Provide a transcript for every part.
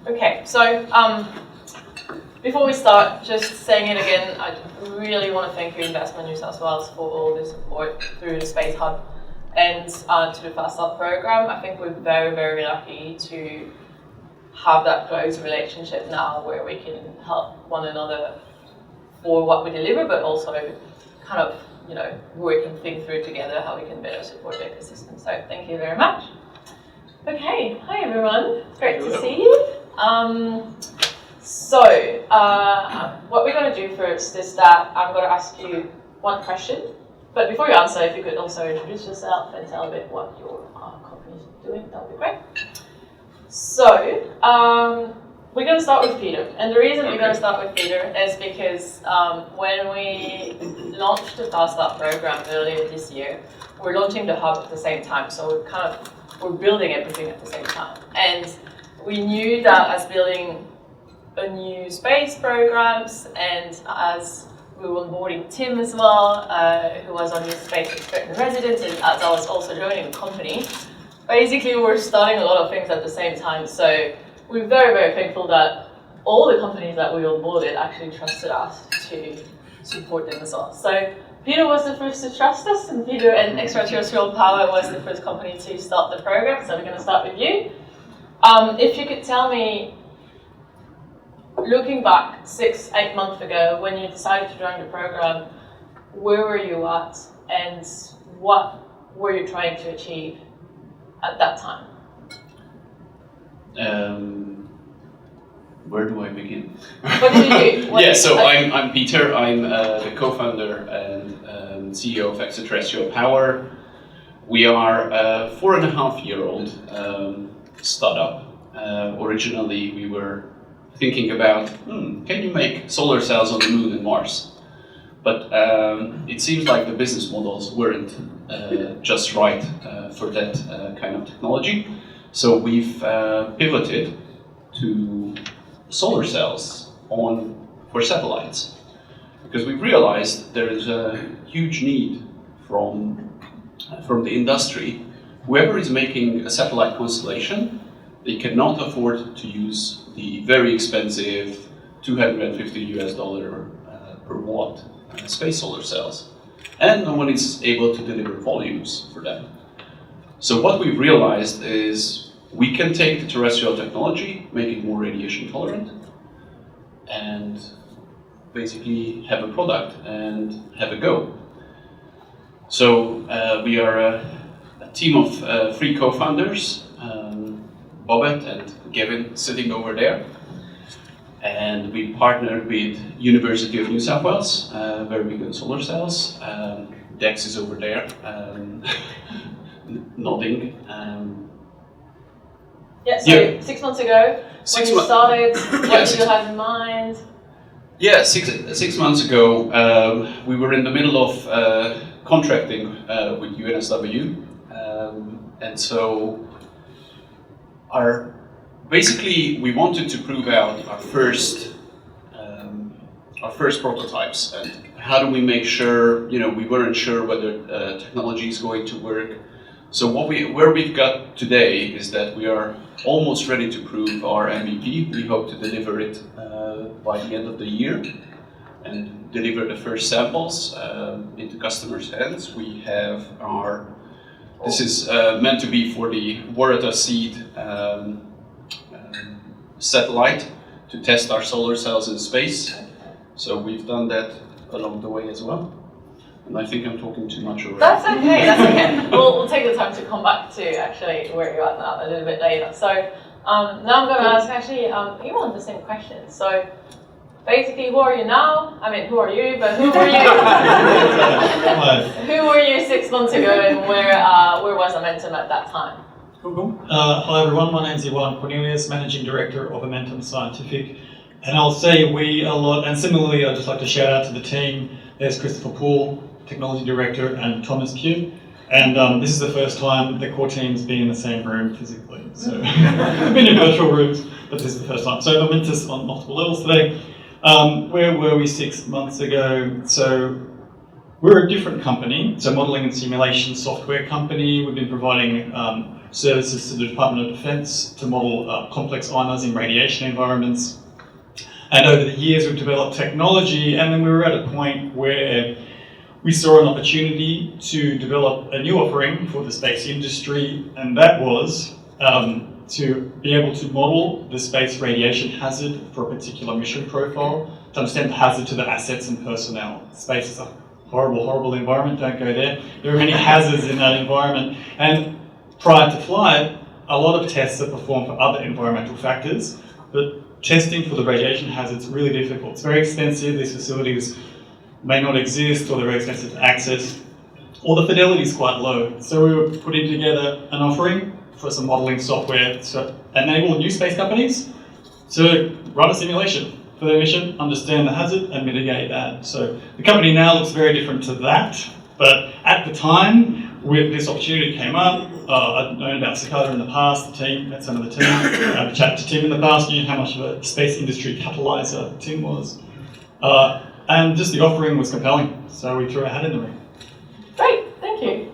Okay, so before we start, just saying it again, I really want to thank you, Investment New South Wales, for all the support through the Space Hub and to the Fast Start program. I think we're very, very lucky to have that close relationship now where we can help one another for what we deliver, but also kind of, work and think through together how we can better support the ecosystem. So thank you very much. Okay, hi everyone. It's great to see you. What we're going to do first is that I'm going to ask you one question. But before you answer, if you could also introduce yourself and tell a bit what your company is doing, that would be great. So, we're going to start with Peter. And the reason we're going to start with Peter is because when we launched the Fast Start program earlier this year, we're launching the hub at the same time. So we're building everything at the same time. And we knew that as building a new space programs and as we were onboarding Tim as well, who was our new space expert in residence, and as I was also joining the company, basically we're starting a lot of things at the same time. So we're very, very thankful that all the companies that we onboarded actually trusted us to support them as well. So Peter was the first to trust us, and Peter and Extraterrestrial Power was the first company to start the program. So we're going to start with you. If you could tell me, looking back 6-8 months ago, when you decided to join the program, where were you at, and what were you trying to achieve at that time? Where do I begin? What did you do? So I'm Peter. I'm the co-founder and CEO of Extraterrestrial Power. We are a 4.5-year-old startup. Originally, we were thinking about, can you make solar cells on the moon and Mars? But it seems like the business models weren't just right for that kind of technology. So we've pivoted to solar cells for satellites, because we realized there is a huge need from the industry. Whoever is making a satellite constellation, they cannot afford to use the very expensive $250 per watt space solar cells, and no one is able to deliver volumes for them. So what we've realized is we can take the terrestrial technology, make it more radiation tolerant, and basically have a product and have a go. So we are a team of 3 co-founders, Bobette and Gavin sitting over there, and we partnered with University of New South Wales, where we do solar cells. Dex is over there, nodding. So 6 months ago, when you started, what did you have in mind? Yeah, six months ago, we were in the middle of contracting with UNSW, and so basically we wanted to prove out our first prototypes, and how do we make sure, we weren't sure whether technology is going to work. So where we've got today is that we are almost ready to prove our MVP. We hope to deliver it by the end of the year and deliver the first samples into customers' hands. We have this is meant to be for the Warata Seed satellite to test our solar cells in space. So we've done that along the way as well. And I think I'm talking too much already. That's okay. We'll take the time to come back to actually where you're at now a little bit later. So now I'm going to ask actually Iwan the same question. So basically, who are you now? I mean, who are you? But who were you? Who were you 6 months ago, and where was Amentum at that time? Cool. Hello everyone, my name is Iwan, Cornelius, Managing Director of Amentum Scientific. And I'll say we a lot, and similarly I'd just like to shout out to the team. There's Christopher Poole, Technology Director, and Thomas Q. And this is the first time the core team's been in the same room physically. So we've been in virtual rooms, but this is the first time. So Amentum's on multiple levels today. Where were we 6 months ago? So we're a different company, so modeling and simulation software company. We've been providing services to the Department of Defense to model complex ionizing radiation environments. And over the years, we've developed technology, and then we were at a point where we saw an opportunity to develop a new offering for the space industry, and that was to be able to model the space radiation hazard for a particular mission profile, to understand the hazard to the assets and personnel. Space is a horrible, horrible environment, don't go there. There are many hazards in that environment, and prior to flight, a lot of tests are performed for other environmental factors, but testing for the radiation hazard is really difficult. It's very expensive. These facilities may not exist, or they're very expensive to access, or the fidelity is quite low. So we were putting together an offering for some modelling software to enable new space companies to run a simulation for their mission, understand the hazard, and mitigate that. So the company now looks very different to that, but at the time, when this opportunity came up, I'd known about Cicada in the past, the team, met some of the team, I'd chatted to Tim in the past, knew how much of a space industry catalyzer Tim was. And just the offering was compelling, so we threw our hat in the ring. Great, thank you.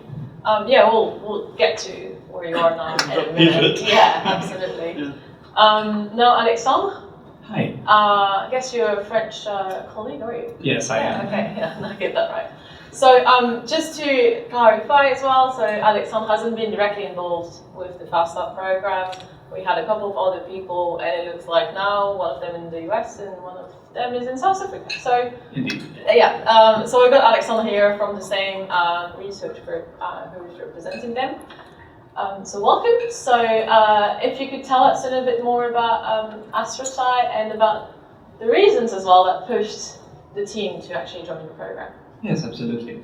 Yeah, we'll get to where you are now in a minute. Yeah, absolutely. Now, Alexandre. Hi. I guess you're a French colleague, are you? Yes, I am. Okay, yeah, I get that right. So just to clarify as well, so Alexandre hasn't been directly involved with the Fast Start program. We had a couple of other people, and it looks like now one of them in the US and one of them is in South Africa. So Indeed. Yeah, so we've got Alexandre here from the same research group who is representing them. So welcome. So if you could tell us a little bit more about Astrocyte and about the reasons as well that pushed the team to actually join the program. Yes, absolutely.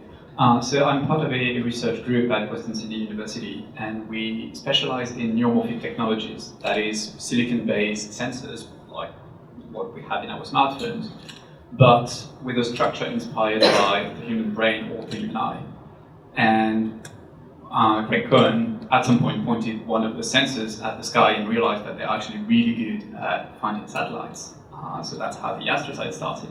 So I'm part of a research group at Western Sydney University, and we specialize in neuromorphic technologies, that is silicon-based sensors, like what we have in our smartphones, but with a structure inspired by the human brain or the human eye. And Greg Cohen at some point pointed one of the sensors at the sky and realized that they're actually really good at finding satellites. So that's how the Astrocyte started.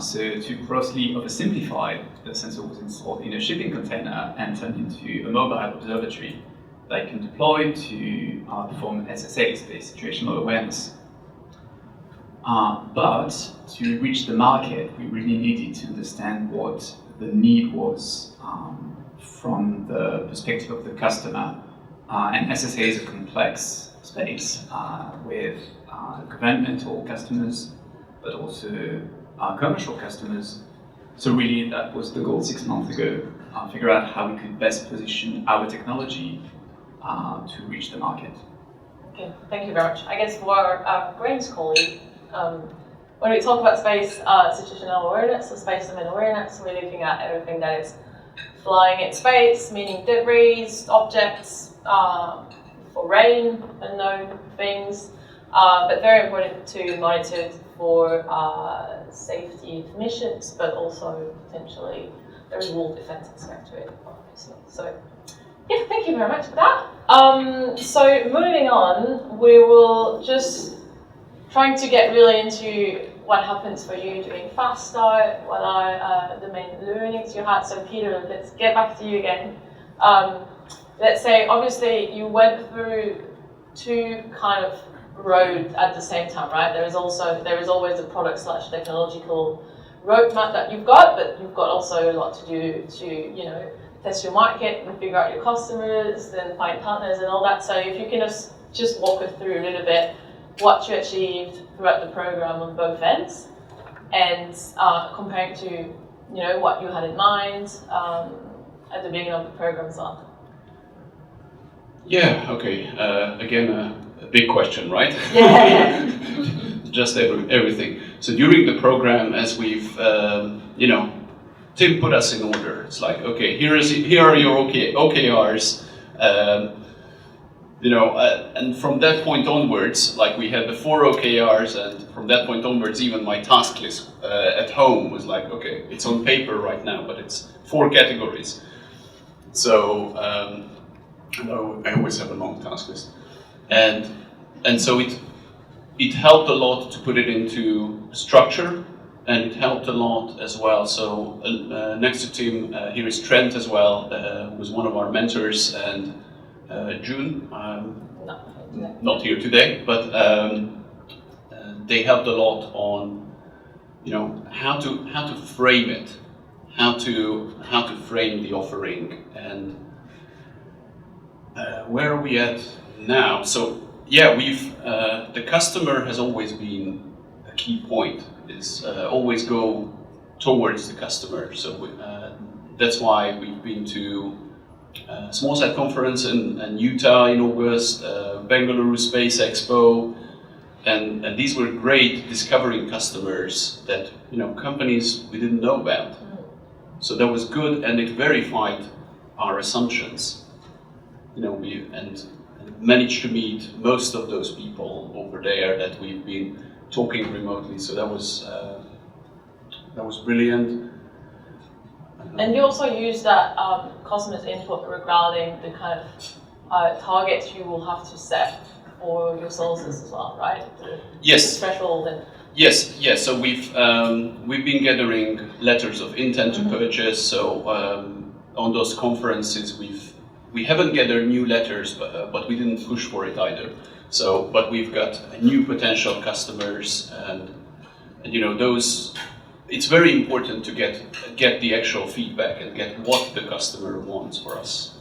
So to grossly oversimplify, the sensor was installed in a shipping container and turned into a mobile observatory that can deploy to perform SSA, space situational awareness. But to reach the market, we really needed to understand what the need was from the perspective of the customer. And SSA is a complex space with governmental customers, but also commercial customers. So really that was the goal 6 months ago, figure out how we could best position our technology to reach the market. Okay, thank you very much. I guess for Graham's colleague, when we talk about space situational awareness or space domain awareness, we're looking at everything that is flying in space, meaning debris, objects, for rain, unknown things, but very important to monitor for safety of missions, but also potentially there is wall defense aspect to it, obviously. So, yeah, thank you very much for that. So moving on, we will just trying to get really into what happens for you doing Fast Start, what are the main learnings you had. So Peter, let's get back to you again. Let's say, obviously, you went through two kind of roads at the same time, right? There is always a product/technological roadmap that you've got, but you've got also a lot to do to, test your market and figure out your customers, then find partners and all that. So if you can just walk us through a little bit what you achieved throughout the program on both ends, and comparing to, what you had in mind at the beginning of the program as well. Yeah, okay. Again, a big question, right? Yeah. Just everything. So during the program, as we've, Tim put us in order. It's like, okay, here are your OKRs, and from that point onwards, like we had the 4 OKRs, and from that point onwards, even my task list at home was like, okay, it's on paper right now, but it's 4 categories. So I always have a long task list, and so it helped a lot to put it into structure, and it helped a lot as well. So next to Tim, here is Trent as well, who was one of our mentors, and June. No. Not here today, but they helped a lot on, how to frame it, how to frame the offering, and where are we at now? So yeah, the customer has always been a key point. Is always go towards the customer. So that's why we've been to SmallSat conference in Utah in August, Bengaluru Space Expo, and these were great discovering customers that companies we didn't know about. So that was good, and it verified our assumptions. We managed to meet most of those people over there that we've been talking remotely. So that was brilliant. And you also use that customers' input regarding the kind of targets you will have to set for your sources as well, right? Yes. The threshold and. Yes. So we've been gathering letters of intent to purchase. So on those conferences, we haven't gathered new letters, but we didn't push for it either. So, but we've got new potential customers, and those. It's very important to get the actual feedback and get what the customer wants for us.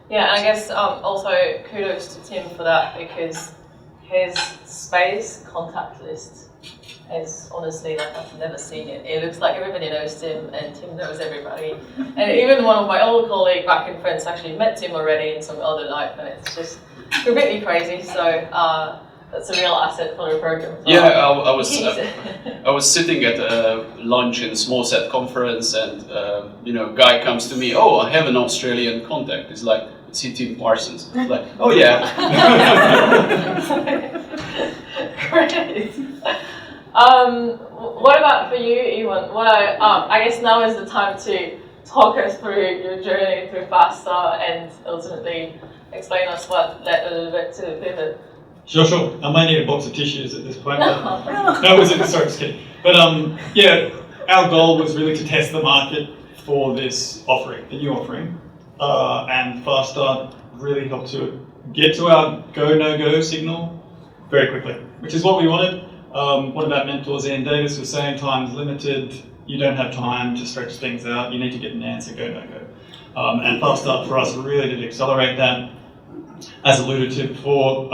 Yeah, and I guess also kudos to Tim for that, because his space contact list is honestly like I've never seen it. It looks like everybody knows Tim, and Tim knows everybody. And even one of my old colleagues back in France actually met Tim already in some other life, and it's just completely crazy. So that's a real asset for the program. So yeah, I was sitting at lunch in SmallSat conference, and guy comes to me. Oh, I have an Australian contact. It's like, it's Tim Parsons. It's like, oh yeah. Great. What about for you, Iwan? I guess now is the time to talk us through your journey through FASTA and ultimately explain us what led a little bit to the pivot. Sure. I might need a box of tissues at this point. No, sorry, just kidding. But yeah, our goal was really to test the market for this offering, the new offering, and FASTA really helped to get to our go, no-go signal very quickly, which is what we wanted. One of our mentors, Ian Davis, was saying time's limited, you don't have time to stretch things out, you need to get an answer, go, no-go. And FASTA for us really did accelerate that. As alluded to before,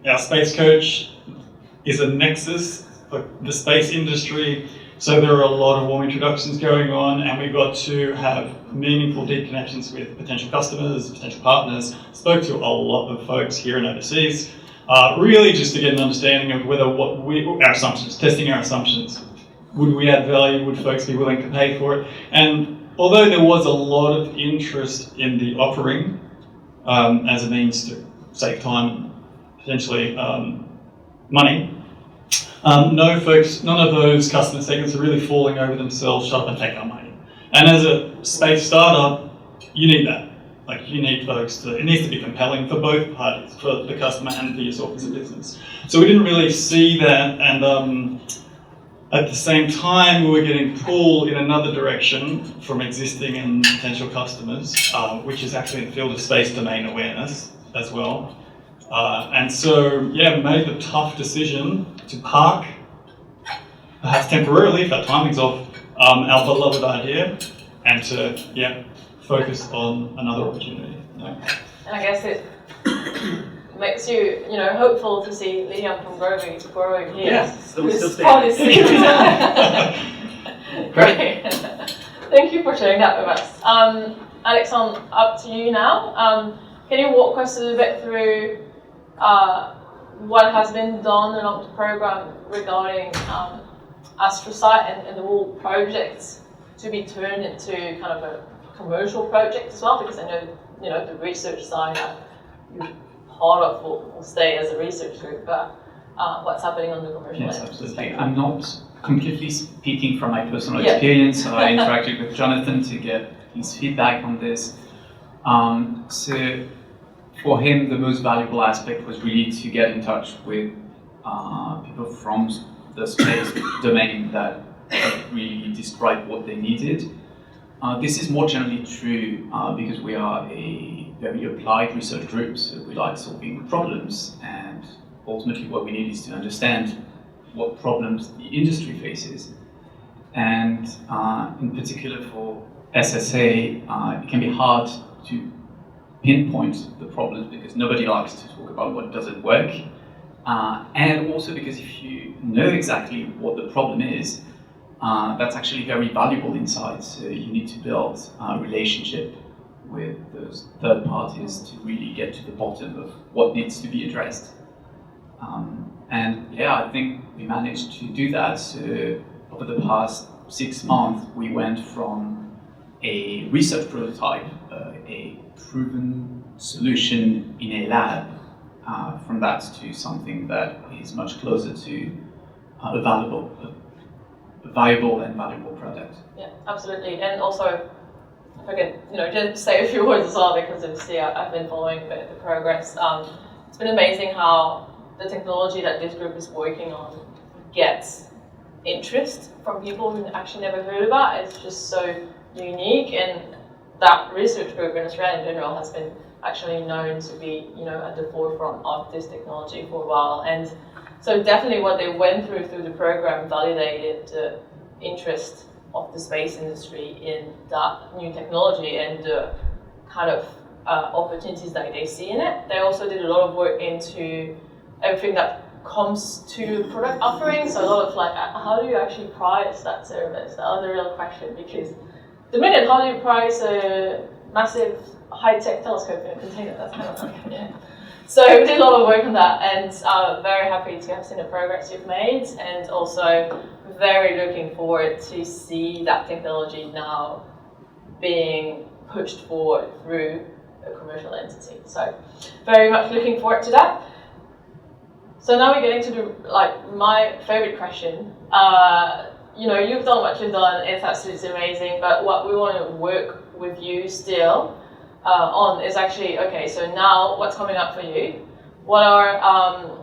our space coach is a nexus for the space industry, so there are a lot of warm introductions going on, and we got to have meaningful, deep connections with potential customers, potential partners. Spoke to a lot of folks here and overseas, really just to get an understanding of whether our assumptions, testing our assumptions. Would we add value? Would folks be willing to pay for it? And although there was a lot of interest in the offering as a means to save time, potentially money, none of those customer segments are really falling over themselves, shut up and take our money. And as a space startup, you need that. Like, you need folks it needs to be compelling for both parties, for the customer and for yourself as a business. So we didn't really see that, and at the same time, we were getting pulled in another direction from existing and potential customers, which is actually in the field of space domain awareness as well. And so, yeah, made the tough decision to park, perhaps temporarily if our timing's off, our beloved idea, and to, focus on another opportunity. And I guess it makes you, hopeful to see Liam from growing here. Yes, so we still stay. Great. Thank you for sharing that with us. Alexandre, up to you now. Can you walk us a little bit through what has been done along the program regarding AstroSite and the whole project to be turned into kind of a commercial project as well? Because I know, the research side you're part of will stay as a research group, but what's happening on the commercial end? Yes, absolutely. I'm not completely speaking from my personal experience. So I interacted with Jonathan to get his feedback on this. So for him, the most valuable aspect was really to get in touch with people from the space domain that really described what they needed. This is more generally true because we are a very applied research group, so we like solving problems, and ultimately what we need is to understand what problems the industry faces. And in particular for SSA, it can be hard to pinpoint the problems because nobody likes to talk about what doesn't work. And also because if you know exactly what the problem is, that's actually very valuable insight. So you need to build a relationship with those third parties to really get to the bottom of what needs to be addressed. And yeah, I think we managed to do that. So over the past 6 months, we went from a research prototype, a proven solution in a lab, from that to something that is much closer to a viable and valuable product. Yeah, absolutely. And also, if I can, just say a few words as well, because obviously I've been following the progress. It's been amazing how the technology that this group is working on gets interest from people who actually never heard about it. It's just so unique, and that research group in Australia in general has been actually known to be, at the forefront of this technology for a while. And so definitely what they went through the program validated the interest of the space industry in that new technology and the kind of opportunities that they see in it. They also did a lot of work into everything that comes to product offering. So a lot of how do you actually price that service? That was a real question, because the minute how do you price a massive high-tech telescope in a container, that's kind of yeah. So we did a lot of work on that, and very happy to have seen the progress you've made, and also very looking forward to see that technology now being pushed forward through a commercial entity. So very much looking forward to that. So now we're getting to my favorite question. You've done what you've done, it's absolutely amazing, but what we want to work with you still on is actually, okay, so now what's coming up for you? What are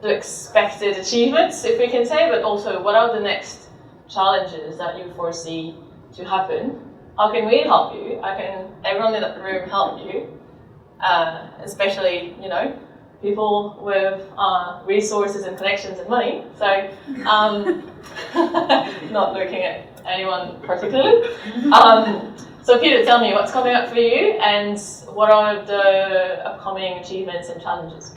the expected achievements, if we can say, but also what are the next challenges that you foresee to happen? How can we help you? How can everyone in the room help you? Especially, people with resources and connections and money. So, not looking at anyone particularly. So Peter, tell me what's coming up for you and what are the upcoming achievements and challenges?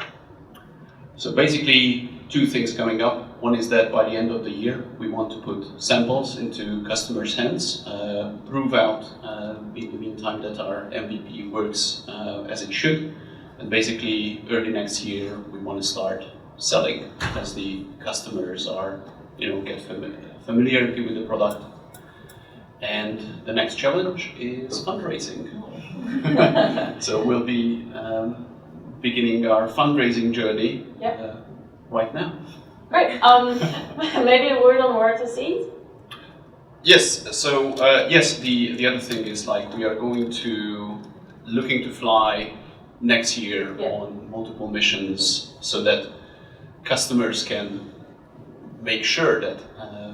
So basically 2 things coming up. One is that by the end of the year, we want to put samples into customers' hands, prove out in the meantime that our MVP works as it should. And basically early next year, we want to start selling as the customers are, get familiarity with the product. And the next challenge is fundraising. So we'll be beginning our fundraising journey right now. Great. Maybe a word on where to see? Yes. So yes, the other thing is we are looking to fly next year on multiple missions so that customers can make sure that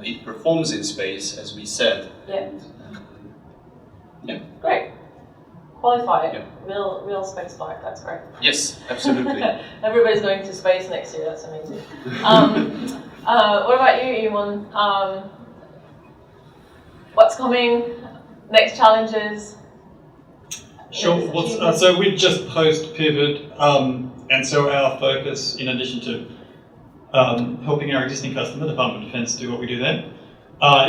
it performs in space, as we said. Great. Qualify it. Real space flight. That's great. Yes, absolutely. Everybody's going to space next year. That's amazing. What about you, Iwan? What's coming? Next challenges? Sure. So we just post-pivot, and so our focus, in addition to helping our existing customer, the Department of Defence, do what we do there,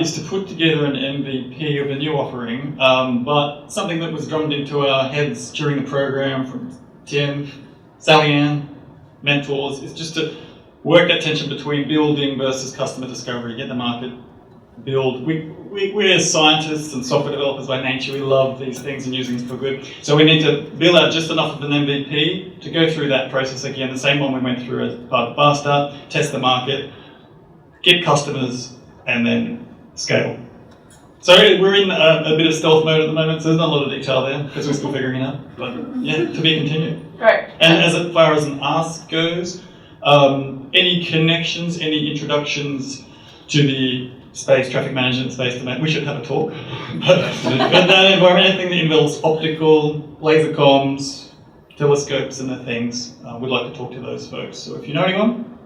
is to put together an MVP of a new offering, but something that was drummed into our heads during the program from Tim, Sally Ann, mentors, is just to work that tension between building versus customer discovery, get the market, build. We're scientists and software developers by nature. We love these things and using them for good. So we need to build out just enough of an MVP to go through that process again, the same one we went through as part of Faster, test the market, get customers, and then scale. So we're in a bit of stealth mode at the moment, so there's not a lot of detail there because we're still figuring it out. But yeah, to be continued. Right. And as far as an ask goes, any connections, any introductions to the space traffic management, space domain. We should have a talk. But that environment, anything that involves optical, laser comms, telescopes and the things, we'd like to talk to those folks. So if you know anyone,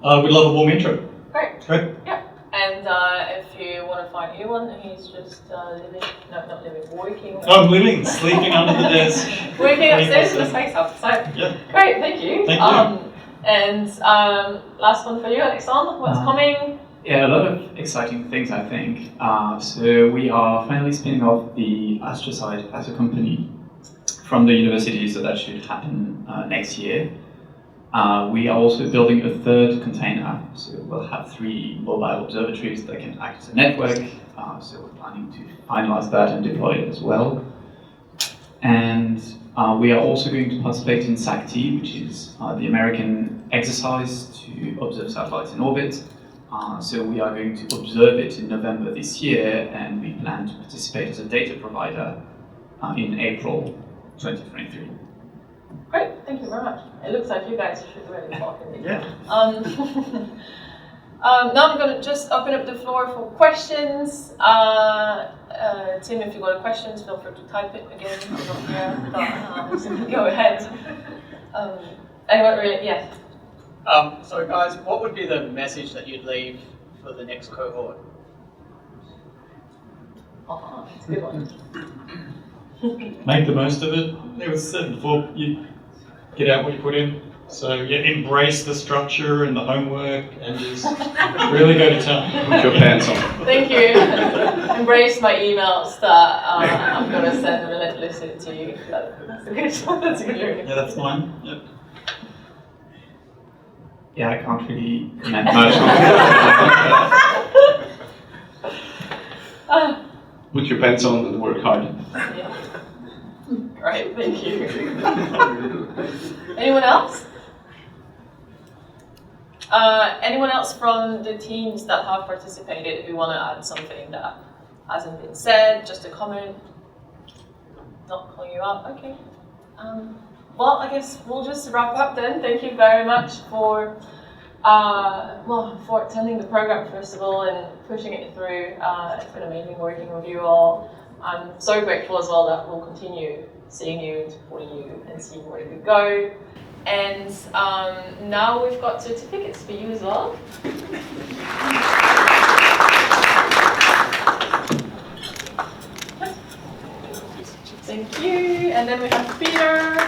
we'd love a warm intro. Great. Great. Yeah. And if you want to find Iwan, he's just living, no, not living, working. I'm living, sleeping under the desk. Working upstairs in the space hub. So, Yeah. great, thank you. Thank you. And last one for you, Alexandre, what's coming? Yeah, a lot of exciting things, I think. So we are finally spinning off the Astrocyte as a company from the university, so that should happen next year. We are also building a third container, so we'll have 3 mobile observatories that can act as a network. So we're planning to finalize that and deploy it as well. And we are also going to participate in SAC-T, which is the American exercise to observe satellites in orbit. So we are going to observe it in November this year, and we plan to participate as a data provider in April 2023. Great, thank you very much. It looks like you guys should really talk in Yeah. Now I'm going to just open up the floor for questions. Tim, if you've got questions, feel free to type it again. I'm not here, but go ahead. Anyone really? Yes. So guys, what would be the message that you'd leave for the next cohort? That's a good one. Make the most of it. It was said before, you get out what you put in. So yeah, embrace the structure and the homework and just really go to town. Put your pants on. Thank you. Embrace my emails that I'm going to send relentlessly to you. That's a good one. That's a good one. Yeah, that's mine. Yep. Yeah, I can't really comment much on that. Put your pants on and work hard. Yeah. Great, thank you. Anyone else? Anyone else from the teams that have participated who want to add something that hasn't been said? Just a comment? Not calling you out? Okay. Well, I guess we'll just wrap up then. Thank you very much for for attending the program first of all and pushing it through. It's been amazing working with you all. I'm so grateful as well that we'll continue seeing you and supporting you and seeing where we go. And now we've got certificates for you as well. Thank you. And then we have Peter.